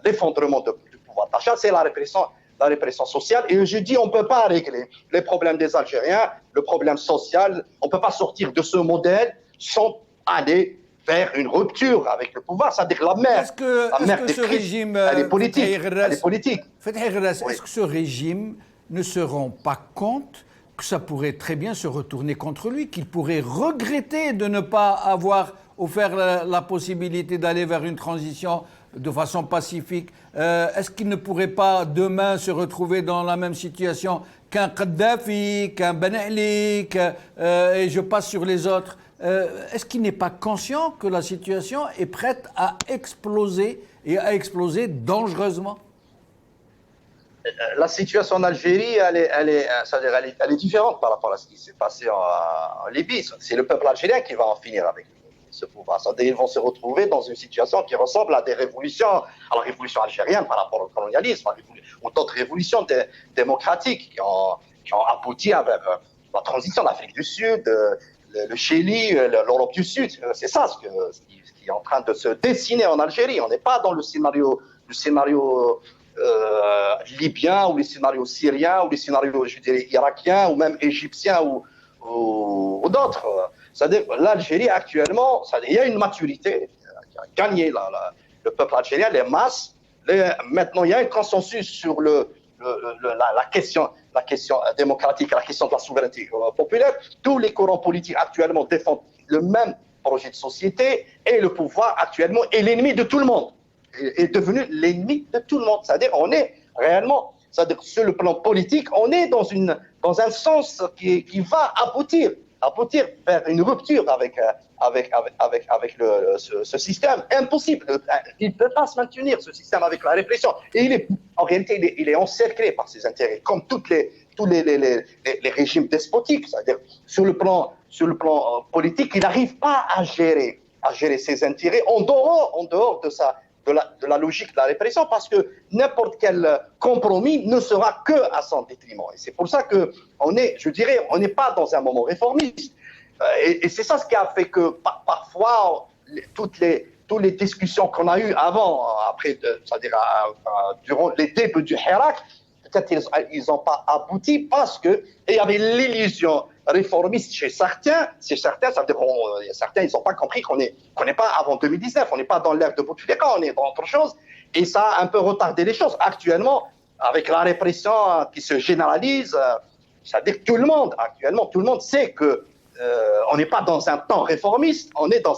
l'effondrement du pouvoir d'achat, c'est la répression sociale. Et je dis, on ne peut pas régler les problèmes des Algériens, le problème social, on ne peut pas sortir de ce modèle sans aller vers une rupture avec le pouvoir, c'est-à-dire la mère est-ce que ce régime, elle est politique. Est-ce que ce régime ne se rend pas compte que ça pourrait très bien se retourner contre lui, qu'il pourrait regretter de ne pas avoir offert la possibilité d'aller vers une transition de façon pacifique? Est-ce qu'il ne pourrait pas demain se retrouver dans la même situation qu'un Kadhafi, qu'un Ben Ali, et je passe sur les autres? Est-ce qu'il n'est pas conscient que la situation est prête à exploser et à exploser dangereusement? La situation en Algérie, elle est différente par rapport à ce qui s'est passé en Libye. C'est le peuple algérien qui va en finir avec ce pouvoir. Ils vont se retrouver dans une situation qui ressemble à la révolution algérienne par rapport au colonialisme, ou d'autres révolutions démocratiques qui ont abouti à la transition de l'Afrique du Sud, le Chili, l'Europe du Sud. C'est ça ce qui est en train de se dessiner en Algérie. On n'est pas dans le scénario libyen, ou les scénarios syriens, ou les scénarios, je dirais, irakiens, ou même égyptiens, ou d'autres. C'est-à-dire, l'Algérie actuellement, il y a une maturité qui a gagné le peuple algérien, les masses. Maintenant, il y a un consensus sur la question démocratique, la question de la souveraineté populaire. Tous les courants politiques actuellement défendent le même projet de société, et le pouvoir actuellement est l'ennemi de tout le monde, est devenu l'ennemi de tout le monde. C'est-à-dire on est réellement, c'est-à-dire sur le plan politique, on est dans un sens qui va aboutir vers une rupture avec ce système. Impossible. Il ne peut pas se maintenir, ce système, avec la répression. Et en réalité, il est encerclé par ses intérêts, comme tous les régimes despotiques. C'est-à-dire, sur le plan politique, il n'arrive pas à gérer ses intérêts en dehors de la logique de la répression, parce que n'importe quel compromis ne sera que à son détriment. Et c'est pour ça qu'on n'est pas dans un moment réformiste. Et c'est ça ce qui a fait que parfois, toutes les discussions qu'on a eues après, c'est-à-dire durant les débuts du Hirak, peut-être ils n'ont pas abouti parce qu'il y avait l'illusion réformiste chez certains, ça veut dire certains, ils n'ont pas compris qu'on n'est pas avant 2019, on n'est pas dans l'ère de Bouteflika, on est dans autre chose, et ça a un peu retardé les choses. Actuellement, avec la répression qui se généralise, c'est-à-dire actuellement, tout le monde sait que on n'est pas dans un temps réformiste, on est dans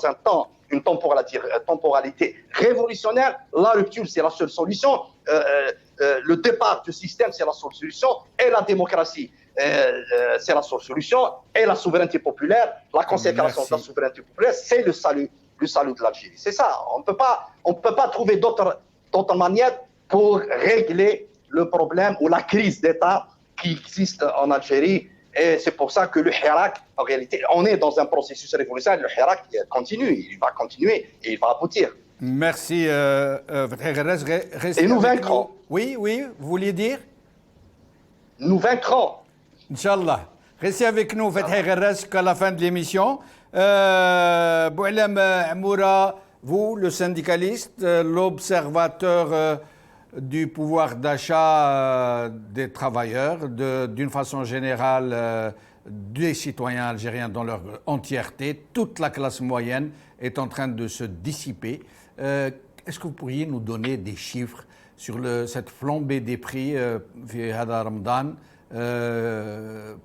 une temporalité révolutionnaire. La rupture, c'est la seule solution. Le départ du système, c'est la seule solution. Et la démocratie, c'est la seule solution. Et la souveraineté populaire, la consécration de la souveraineté populaire, c'est le salut de l'Algérie. C'est ça. On ne peut pas trouver d'autres manières pour régler le problème ou la crise d'État qui existe en Algérie. Et c'est pour ça que le Hirak, en réalité, on est dans un processus révolutionnaire. Le Hirak continue, il va continuer et il va aboutir. Merci, Fethi Guerres. Et nous vaincrons. Oui, vous vouliez dire? Nous vaincrons. Inch'Allah. Restez avec nous, Fethi Guerres, jusqu'à la fin de l'émission. Boualem Amoura, vous, le syndicaliste, l'observateur du pouvoir d'achat des travailleurs, d'une façon générale des citoyens algériens dans leur entièreté, toute la classe moyenne est en train de se dissiper. Est-ce que vous pourriez nous donner des chiffres sur cette flambée des prix via Ramadan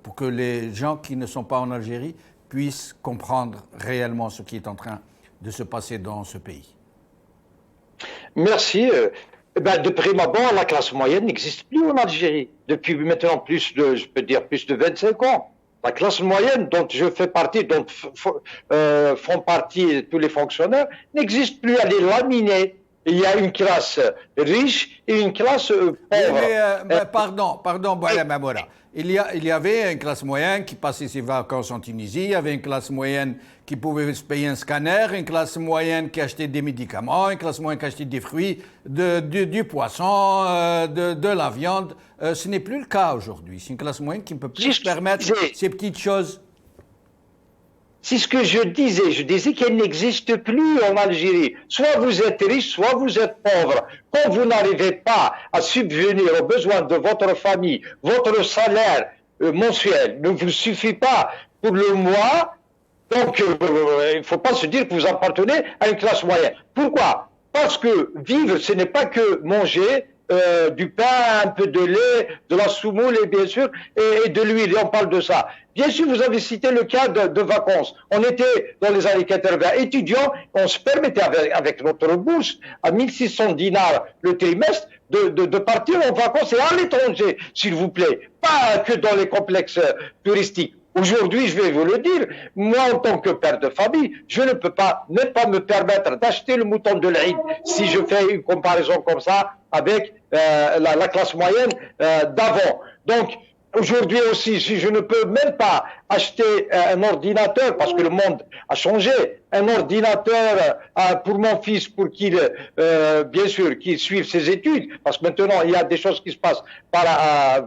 pour que les gens qui ne sont pas en Algérie puissent comprendre réellement ce qui est en train de se passer dans ce pays? Merci. De prime abord, la classe moyenne n'existe plus en Algérie. Depuis maintenant plus de 25 ans. La classe moyenne dont je fais partie, dont font partie tous les fonctionnaires, n'existe plus. Elle est laminée. Il y a une classe riche et une classe pauvre. Pardon, Boualem Amoura. Il y avait une classe moyenne qui passait ses vacances en Tunisie, il y avait une classe moyenne qui pouvait se payer un scanner, une classe moyenne qui achetait des médicaments, une classe moyenne qui achetait des fruits, du poisson, de la viande. Ce n'est plus le cas aujourd'hui. C'est une classe moyenne qui ne peut plus se permettre ces petites choses. C'est ce que je disais. Je disais qu'elle n'existe plus en Algérie. Soit vous êtes riche, soit vous êtes pauvre. Quand vous n'arrivez pas à subvenir aux besoins de votre famille, votre salaire mensuel ne vous suffit pas pour le mois, donc il ne faut pas se dire que vous appartenez à une classe moyenne. Pourquoi? Parce que vivre, ce n'est pas que manger du pain, un peu de lait, de la semoule, et bien sûr, et de l'huile, et on parle de ça. Bien sûr, vous avez cité le cas de vacances. On était dans les années 80 étudiants, on se permettait avec notre bourse à 1600 dinars le trimestre de partir en vacances et à l'étranger, s'il vous plaît. Pas que dans les complexes touristiques. Aujourd'hui, je vais vous le dire, moi en tant que père de famille, je ne peux pas me permettre d'acheter le mouton de l'Aïd si je fais une comparaison comme ça avec la classe moyenne d'avant. Donc, aujourd'hui aussi, si je ne peux même pas acheter un ordinateur, parce que le monde a changé, un ordinateur pour mon fils, pour qu'il, bien sûr, qu'il suive ses études, parce que maintenant, il y a des choses qui se passent par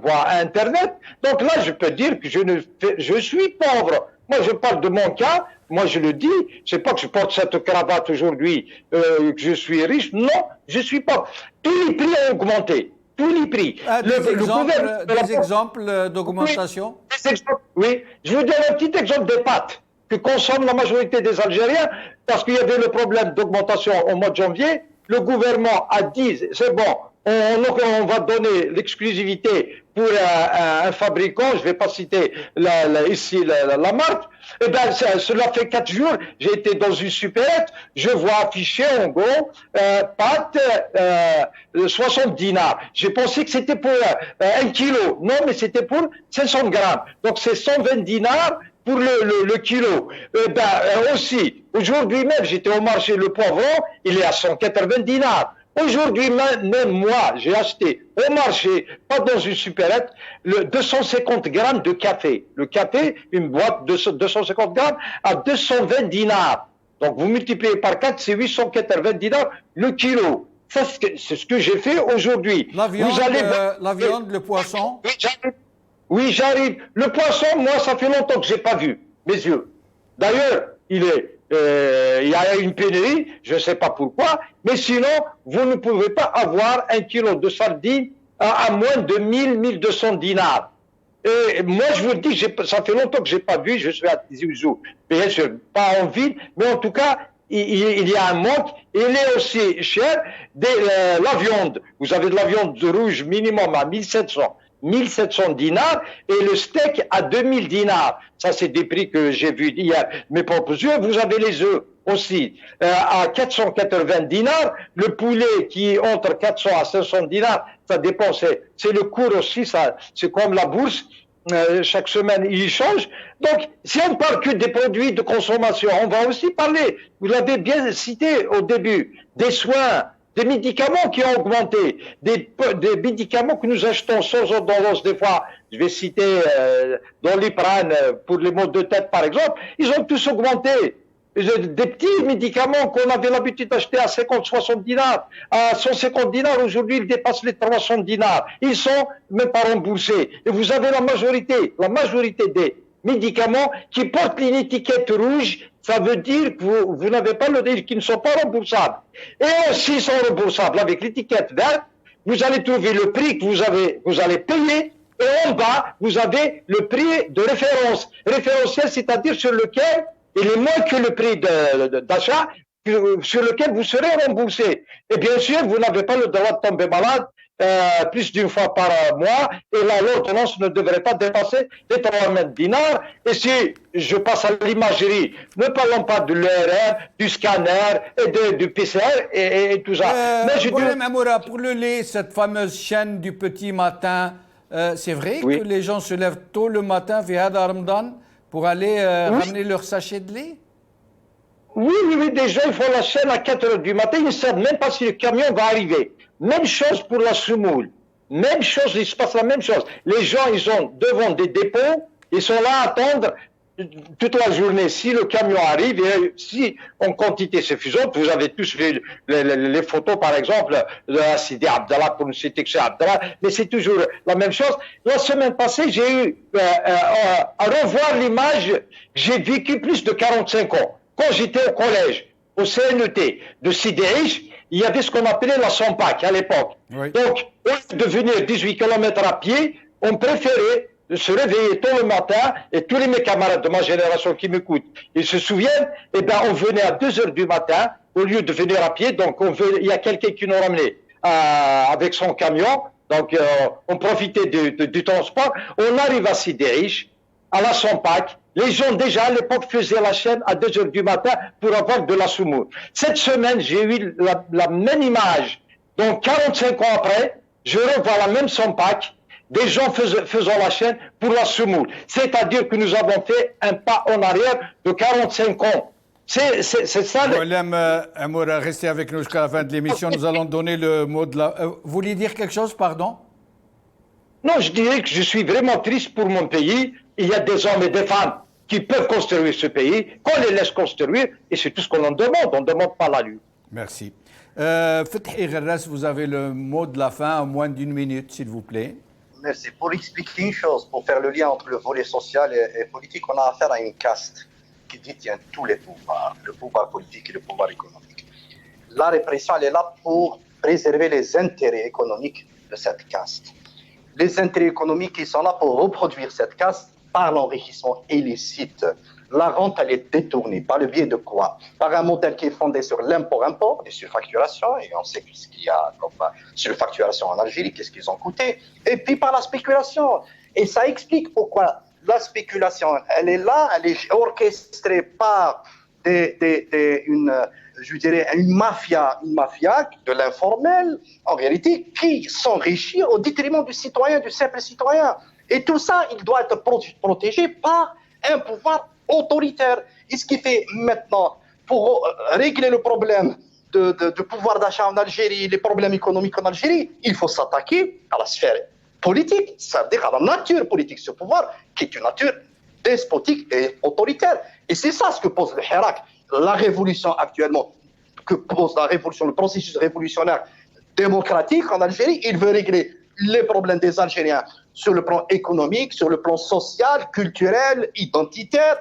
voie Internet. Donc là, je peux dire que je suis pauvre. Moi, je parle de mon cas. Moi, je le dis. C'est pas que je porte cette cravate aujourd'hui, que je suis riche. Non, je suis pauvre. Tous les prix ont augmenté. Tous les prix. Des exemples d'augmentation? Oui, je vous donne un petit exemple des pâtes que consomment la majorité des Algériens, parce qu'il y avait le problème d'augmentation au mois de janvier. Le gouvernement a dit, c'est bon, on va donner l'exclusivité pour un fabricant, je ne vais pas citer ici la marque, eh ben, cela fait 4 jours, j'ai été dans une supérette, je vois affiché en gros, pâte 60 dinars. J'ai pensé que c'était pour 1 kilo. Non, mais c'était pour 500 grammes. Donc c'est 120 dinars pour le kilo. Aussi, aujourd'hui même, j'étais au marché, le poivron, il est à 180 dinars. Aujourd'hui même, moi, j'ai acheté au marché, pas dans une supérette, 250 grammes de café. Le café, une boîte de 250 grammes à 220 dinars. Donc vous multipliez par 4, c'est 880 dinars le kilo. Ça, c'est ce que j'ai fait aujourd'hui. La viande, le poisson. Oui, j'arrive. Le poisson, moi, ça fait longtemps que j'ai pas vu mes yeux. D'ailleurs, il y a une pénurie, je ne sais pas pourquoi, mais sinon, vous ne pouvez pas avoir 1 kilo de sardines à moins de 1200 dinars. Et moi, je vous le dis, ça fait longtemps que j'ai pas vu, je suis à Tizi Ouzou, bien sûr, pas en ville, mais en tout cas, il y a un manque. Il est aussi cher la viande. Vous avez de la viande rouge minimum à 1700 dinars et le steak à 2000 dinars. Ça, c'est des prix que j'ai vus hier. Mes propres yeux, vous avez les œufs aussi à 480 dinars. Le poulet qui est entre 400 à 500 dinars, ça dépend. C'est le cours aussi, ça, c'est comme la bourse. Chaque semaine, il change. Donc, si on ne parle que des produits de consommation, on va aussi parler, vous l'avez bien cité au début, des soins, des médicaments qui ont augmenté, des médicaments que nous achetons sans ordonnance des fois. Je vais citer Doliprane pour les maux de tête par exemple, ils ont tous augmenté. Des petits médicaments qu'on avait l'habitude d'acheter à 50-60 dinars, à 150 dinars, aujourd'hui ils dépassent les 300 dinars. Ils sont même pas remboursés. Et vous avez la majorité des médicaments qui portent une étiquette rouge, ça veut dire que vous n'avez pas le risque, qu'ils ne sont pas remboursables. Et s'ils sont remboursables avec l'étiquette verte, vous allez trouver le prix que vous allez payer, et en bas, vous avez le prix de référence. Référentiel, c'est-à-dire sur lequel il est moins que le prix d'achat, sur lequel vous serez remboursé. Et bien sûr, vous n'avez pas le droit de tomber malade plus d'une fois par mois, et là, l'ordonnance ne devrait pas dépasser les 3000 dinars. Et si je passe à l'imagerie, ne parlons pas de l'ERM, du scanner, et du PCR, et tout ça. Mais je dis... Pour le lait, cette fameuse chaîne du petit matin, c'est vrai que les gens se lèvent tôt le matin, via Ramadan, pour aller ramener leur sachet de lait? Oui, des gens ils font la chaîne à 4 heures du matin, ils ne savent même pas si le camion va arriver. Même chose pour la semoule. Même chose, il se passe la même chose. Les gens, ils sont devant des dépôts, ils sont là à attendre toute la journée. Si le camion arrive, et si en quantité suffisante, vous avez tous vu les photos, par exemple, de Sidi Abdallah, pour ne citer que c'est Abdallah, mais c'est toujours la même chose. La semaine passée, j'ai eu à revoir l'image, j'ai vécu plus de 45 ans. Quand j'étais au collège, au CNET de Sidi Aish, il y avait ce qu'on appelait la Sompac à l'époque. Oui. Donc, au lieu de venir 18 km à pied, on préférait se réveiller tôt le matin, et tous mes camarades de ma génération qui m'écoutent, ils se souviennent, eh ben, on venait à 2 heures du matin, au lieu de venir à pied, donc il y a quelqu'un qui nous ramenait avec son camion, donc on profitait du transport, on arrive à Sidi Aish, à la Sompac. Les gens déjà à l'époque faisaient la chaîne à 2 heures du matin pour avoir de la semoule. Cette semaine, j'ai eu la même image. Donc 45 ans après, je revois la même Sompac, des gens faisant la chaîne pour la semoule. C'est-à-dire que nous avons fait un pas en arrière de 45 ans. C'est ça. Moulem Amoura, restez avec nous jusqu'à la fin de l'émission. Nous allons donner le mot de la... vous vouliez dire quelque chose, pardon? Non, je dirais que je suis vraiment triste pour mon pays. Il y a des hommes et des femmes qui peuvent construire ce pays, qu'on les laisse construire, et c'est tout ce qu'on en demande. On ne demande pas la lune. Merci. Fethi Gherras, vous avez le mot de la fin en moins d'une minute, s'il vous plaît. Merci. Pour expliquer une chose, pour faire le lien entre le volet social et politique, on a affaire à une caste qui détient tous les pouvoirs, le pouvoir politique et le pouvoir économique. La répression, elle est là pour préserver les intérêts économiques de cette caste. Les intérêts économiques, ils sont là pour reproduire cette caste par l'enrichissement illicite la rente, elle est détournée. Par le biais de quoi? Par un modèle qui est fondé sur l'import-import, les surfacturations, et on sait ce qu'il y a comme surfacturation en Algérie, qu'est-ce qu'ils ont coûté, et puis par la spéculation. Et ça explique pourquoi la spéculation, elle est là, elle est orchestrée par je dirais, une mafia de l'informel, en réalité, qui s'enrichit au détriment du citoyen, du simple citoyen. Et tout ça, il doit être protégé par un pouvoir autoritaire. Et ce qui fait maintenant, pour régler le problème de pouvoir d'achat en Algérie, les problèmes économiques en Algérie, il faut s'attaquer à la sphère politique, c'est-à-dire à la nature politique de ce pouvoir, qui est une nature despotique et autoritaire. Et c'est ça ce que pose le Hirak. La révolution actuellement, que pose la révolution, le processus révolutionnaire démocratique en Algérie, il veut régler les problèmes des Algériens sur le plan économique, sur le plan social, culturel, identitaire.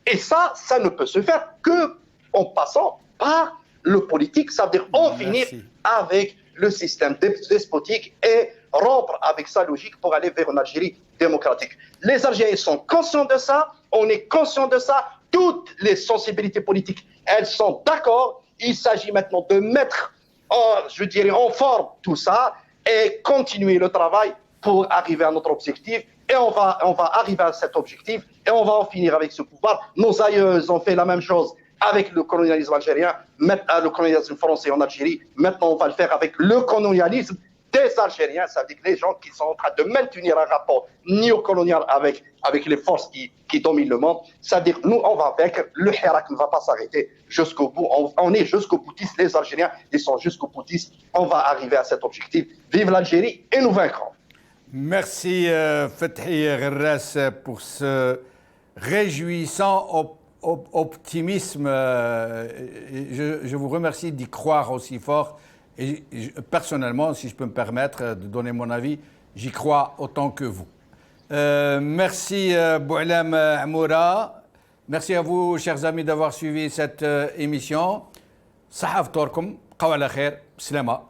Et ça ne peut se faire que en passant par le politique, ça veut dire en finir avec le système despotique et rompre avec sa logique pour aller vers une Algérie démocratique. Les Algériens sont conscients de ça, on est conscient de ça, toutes les sensibilités politiques, elles sont d'accord. Il s'agit maintenant de mettre, en forme tout ça et continuer le travail pour arriver à notre objectif. Et on va arriver à cet objectif et on va en finir avec ce pouvoir. Nos aïeux ont fait la même chose avec le colonialisme algérien, le colonialisme français en Algérie. Maintenant, on va le faire avec le colonialisme des Algériens, ça veut dire les gens qui sont en train de maintenir un rapport néocolonial avec les forces qui dominent le monde. C'est-à-dire, nous, on va vaincre, le Hirak ne va pas s'arrêter jusqu'au bout. On est jusqu'au boutiste, les Algériens, ils sont jusqu'au boutiste. On va arriver à cet objectif. Vive l'Algérie et nous vaincrons. Merci Fethi Guerras pour ce réjouissant optimisme. Je vous remercie d'y croire aussi fort. Et personnellement, si je peux me permettre de donner mon avis, j'y crois autant que vous. Merci Boualem Amoura. Merci à vous, chers amis, d'avoir suivi cette émission. Sahaf Torkum, Qawala Khair, Slama.